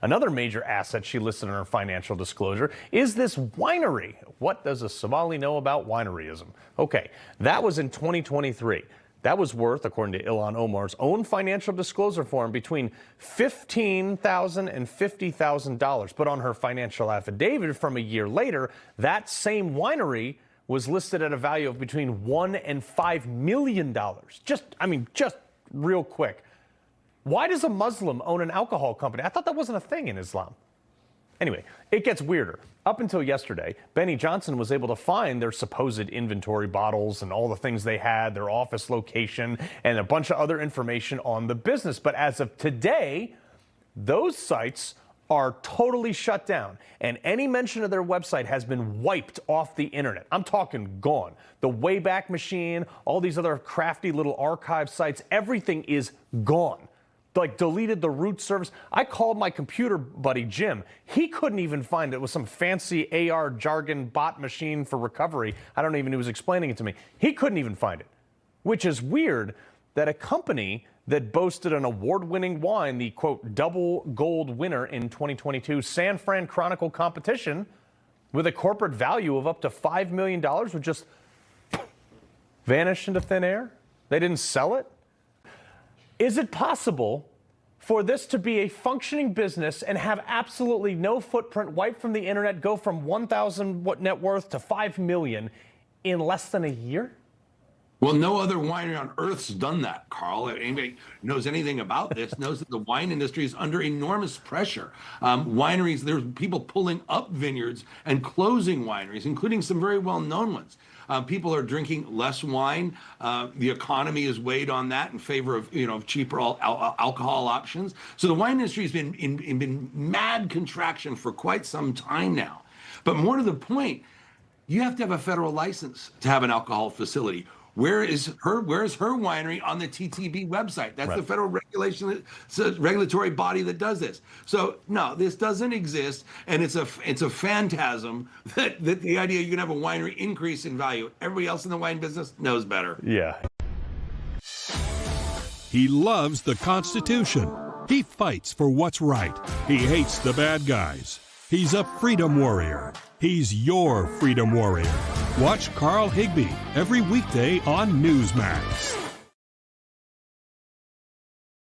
Another major asset she listed in her financial disclosure is this winery. What does a Somali know about wineryism? Okay, that was in 2023. That was worth, according to Ilhan Omar's own financial disclosure form, between $15,000 and $50,000. But on her financial affidavit from a year later, that same winery was listed at a value of between $1 and $5 million. Just real quick. Why does a Muslim own an alcohol company? I thought that wasn't a thing in Islam. Anyway, it gets weirder. Up until yesterday, Benny Johnson was able to find their supposed inventory bottles and all the things they had, their office location, and a bunch of other information on the business. But as of today, those sites are totally shut down, and any mention of their website has been wiped off the internet. I'm talking gone. The Wayback Machine, all these other crafty little archive sites, everything is gone. Like, deleted the root service. I called my computer buddy, Jim. He couldn't even find it. It was some fancy AR jargon bot machine for recovery. I don't even know, he was explaining it to me. He couldn't even find it, which is weird that a company that boasted an award-winning wine, the, quote, double gold winner in 2022 San Fran Chronicle competition, with a corporate value of up to $5 million, would just vanish into thin air? They didn't sell it? Is it possible for this to be a functioning business and have absolutely no footprint, wiped from the internet, go from 1,000 net worth to 5 million in less than a year? Well, no other winery on earth's done that, Carl. Anybody knows anything about this knows that the wine industry is under enormous pressure. Wineries, there's people pulling up vineyards and closing wineries, including some very well-known ones. People are drinking less wine. The economy is weighed on that in favor of cheaper alcohol options. So the wine industry has been in mad contraction for quite some time now. But more to the point, you have to have a federal license to have an alcohol facility. Where is her winery on the TTB website? That's right. The federal regulatory body that does this. So no, this doesn't exist, and it's a phantasm that the idea you can have a winery increase in value. Everybody else in the wine business knows better. Yeah. He loves the Constitution. He fights for what's right. He hates the bad guys. He's a freedom warrior. He's your freedom warrior. Watch Carl Higbie every weekday on Newsmax.